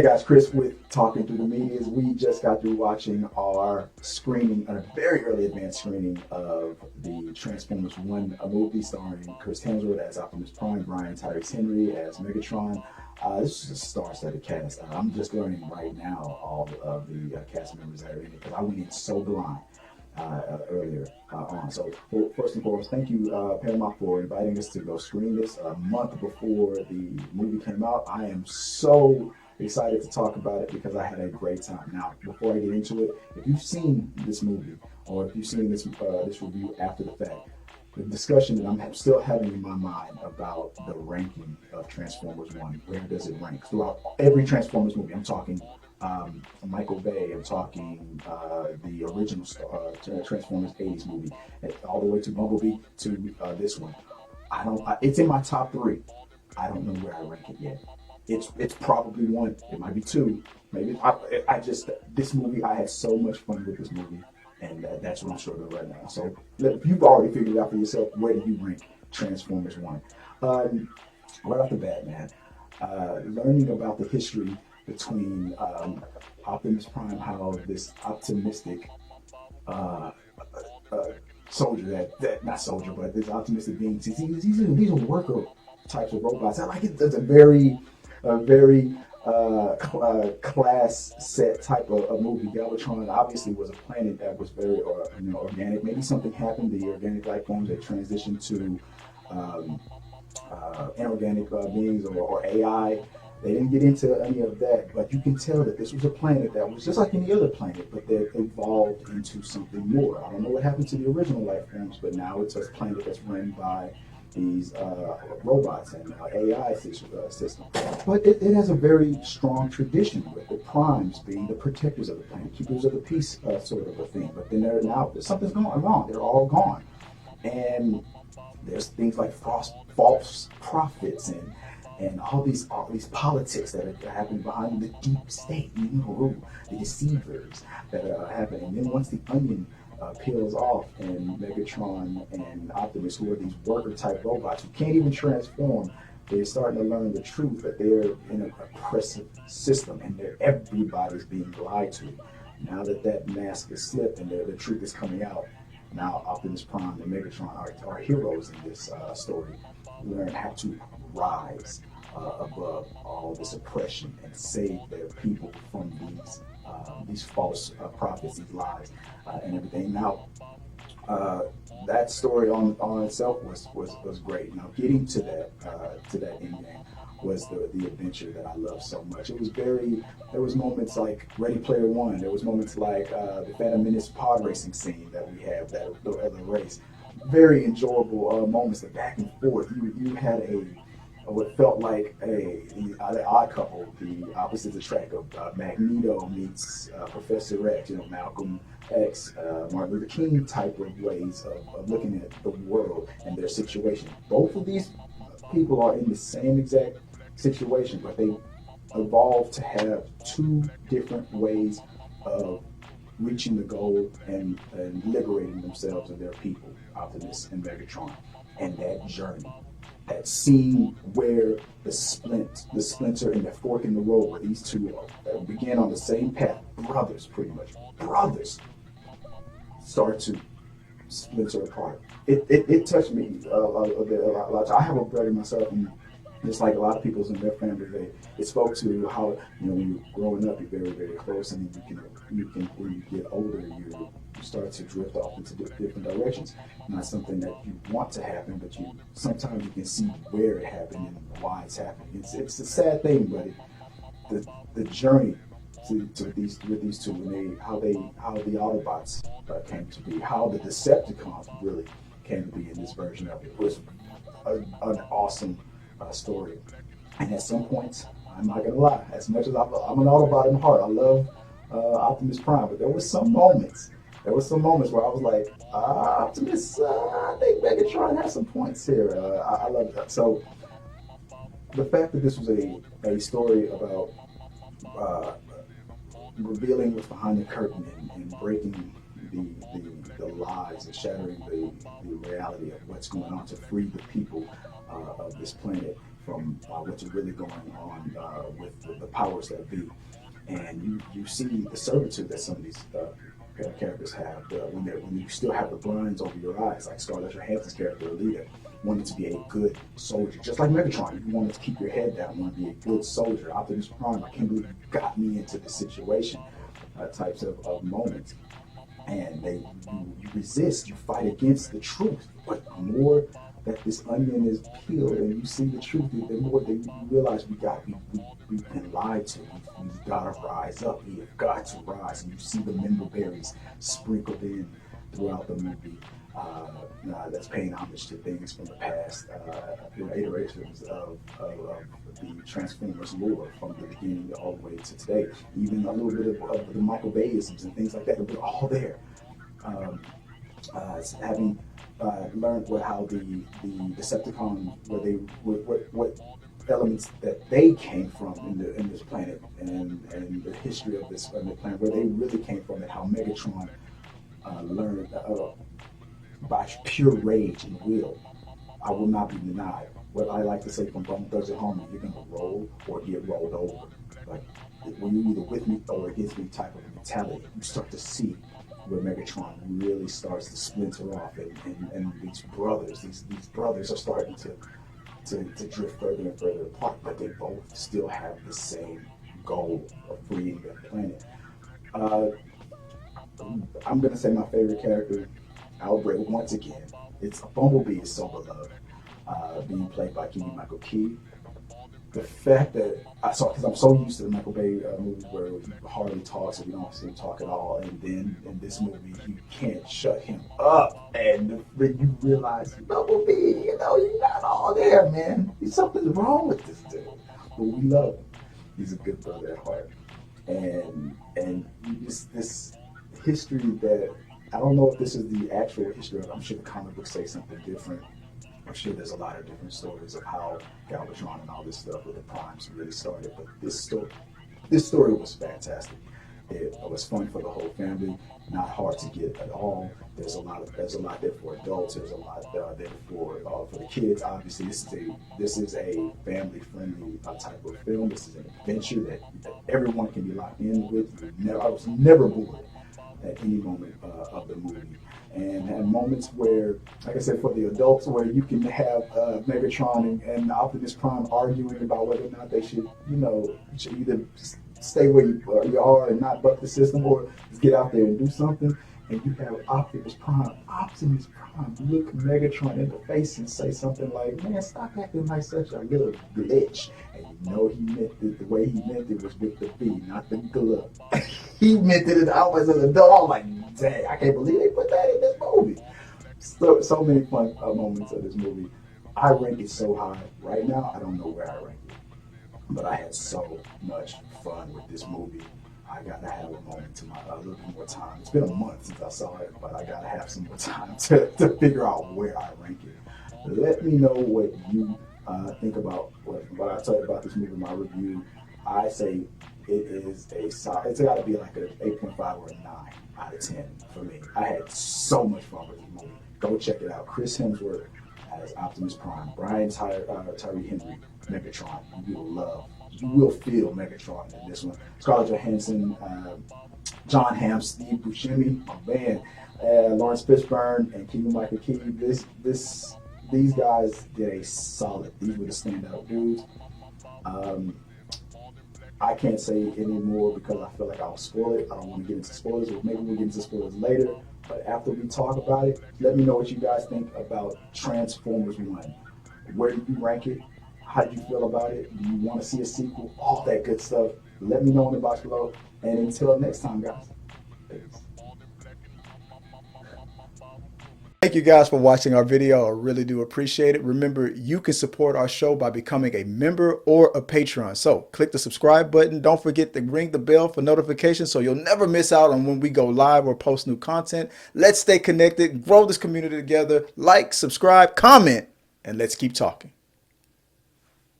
Hey guys, Chris with Talking Through the Medias. We just got through watching our screening, a very early advanced screening of the Transformers 1 movie starring Chris Hemsworth as Optimus Prime, Brian Tyrese Henry as Megatron. This is a star-studded cast. I'm just learning right now all of the cast members that are in it because I went in so blind earlier on. So first and foremost, thank you Paramount for inviting us to go screen this a month before the movie came out. I am so excited to talk about it because I had a great time. Now, before I get into it, if you've seen this movie or if you've seen this review after the fact, the discussion that I'm still having in my mind about the ranking of Transformers 1, where does it rank? Throughout every Transformers movie, I'm talking Michael Bay, I'm talking the original Transformers 80s movie, all the way to Bumblebee to this one. It's in my top three. I don't know where I rank it yet. It's probably one. It might be two. Maybe this movie. I had so much fun with this movie, and that's what I'm struggling right now. So if you've already figured it out for yourself, where do you rank Transformers 1? Right off the bat, man, learning about the history between Optimus Prime, how this optimistic soldier that not soldier, but this optimistic being, these are worker types of robots. I like it. It's a very class set type of movie. Galvatron obviously was a planet that was very organic. Maybe something happened. The organic life forms that transitioned to inorganic beings or AI. They didn't get into any of that, but you can tell that this was a planet that was just like any other planet, but that evolved into something more. I don't know what happened to the original life forms, but now it's a planet that's run by these robots and AI system. But it has a very strong tradition with the primes being the protectors of the planet, keepers of the peace sort of a thing. But then something's going wrong. They're all gone. And there's things like false prophets and all these politics that are happening behind the deep state, the deceivers that are happening. And then once the onion peels off, and Megatron and Optimus, who are these worker type robots who can't even transform, they're starting to learn the truth that they're in an oppressive system and everybody's being lied to. Now that mask is slipped and the truth is coming out, now Optimus Prime and Megatron are heroes in this story. Learn how to rise above all this oppression and save their people from these false prophets, these lies, and everything. Now, that story on itself was great. Now, getting to that end game was the adventure that I love so much. There was moments like Ready Player One. There was moments like the Phantom Menace pod racing scene that we have, the race. Very enjoyable moments, the back and forth. You had what felt like the odd couple, the opposites attract of Magneto meets Professor X, Malcolm X, Martin Luther King type of ways of looking at the world and their situation. Both of these people are in the same exact situation, but they evolved to have two different ways of reaching the goal and liberating themselves and their people, Optimus and Megatron, and that journey. That scene where the splinter and the fork in the road, where these two began on the same path, brothers, pretty much, start to splinter apart. It touched me a lot. I have a brother myself, and just like a lot of people in their family, it spoke to how when you're growing up, you're very, very close, and you can when you get older, you start to drift off into different directions. Not something that you want to happen, but sometimes you can see where it happened and why it's happening. It's a sad thing, but the journey with these two, and how the Autobots came to be, how the Decepticons really came to be in this version of it was an awesome story. And at some points, I'm not gonna lie, as much as I'm an Autobot in heart, I love Optimus Prime, but there were some moments where I was like, Optimus, I think Megatron has some points here. I love that. So the fact that this was a story about revealing what's behind the curtain and breaking the lies and shattering the reality of what's going on to free the people of this planet from what's really going on with the powers that be. And you see the servitude that some of these characters have when you still have the blinds over your eyes, like Scarlett Johansson's character Alita wanted to be a good soldier, just like Megatron. You wanted to keep your head down, want to be a good soldier. Optimus Prime, I can't believe you got me into this situation, types of moments. And you resist, you fight against the truth. But the more that this onion is peeled and you see the truth, the more that you realize we've been lied to. We've got to rise up. We have got to rise. And you see the member berries sprinkled in throughout the movie. That's paying homage to things from the past, iterations of the Transformers lore from the beginning all the way to today. Even a little bit of the Michael Bayisms and things like that. They're all there. Having learned how the Decepticons, what elements that they came from in this planet and the history of this planet, where they really came from, and how Megatron learned by pure rage and will. I will not be denied. What I like to say from Bone Thugs at Home, you're gonna roll or get rolled over. Like when you're either with me or against me type of mentality, you start to see where Megatron really starts to splinter off, and these brothers are starting to drift further and further apart, but they both still have the same goal of freeing the planet. I'm gonna say my favorite character, Outbreak, once again. It's Bumblebee is so beloved, being played by Keegan-Michael Key. The fact that I saw, because I'm so used to the Michael Bay movies where he hardly talks and we don't see him talk at all, and then in this movie you can't shut him up, and when you realize Bumblebee, you're not all there, man. Something's wrong with this dude, but we love him. He's a good brother at heart, and this history that I don't know if this is the actual history of it. I'm sure the comic books say something different. I'm sure there's a lot of different stories of how Galvatron and all this stuff with the Primes really started. But this story was fantastic. It was fun for the whole family, not hard to get at all. There's a lot there for adults. There's a lot there for the kids. Obviously, this is a family-friendly type of film. This is an adventure that everyone can be locked in with. I was never bored at any moment of the movie, and moments where, like I said, for the adults, where you can have Megatron and Optimus Prime arguing about whether or not they should either stay where you are and not buck the system, or just get out there and do something. And you have Optimus Prime look Megatron in the face and say something like, "Man, stop acting like such a little glitch." And he meant it, the way he meant it was with the B, not the glove. He meant it. I was an adult. I was like, dang, I can't believe they put that in this movie. So many fun moments of this movie. I rank it so high. Right now, I don't know where I rank it, but I had so much fun with this movie. I gotta have a moment a little bit more time. It's been a month since I saw it, but I gotta have some more time to figure out where I rank it. Let me know what you think about what I told you about this movie in my review. I say it is it's gotta be like an 8.5 or a 9 out of 10 for me. I had so much fun with this movie. Go check it out. Chris Hemsworth as Optimus Prime, Brian Tyree Henry, Megatron. You will feel Megatron in this one. Scarlett Johansson, John Hamm, Steve Buscemi, my man, Lawrence Fishburne, and Keegan-Michael Key. These guys did a solid. These were the standout dudes. I can't say any more because I feel like I'll spoil it. I don't want to get into spoilers, or maybe we'll get into spoilers later. But after we talk about it, let me know what you guys think about Transformers 1. Where do you rank it? How do you feel about it? Do you want to see a sequel? All that good stuff. Let me know in the box below. And until next time, guys. Peace. Thank you guys for watching our video. I really do appreciate it. Remember, you can support our show by becoming a member or a patron. So click the subscribe button. Don't forget to ring the bell for notifications so you'll never miss out on when we go live or post new content. Let's stay connected, grow this community together. Like, subscribe, comment, and let's keep talking.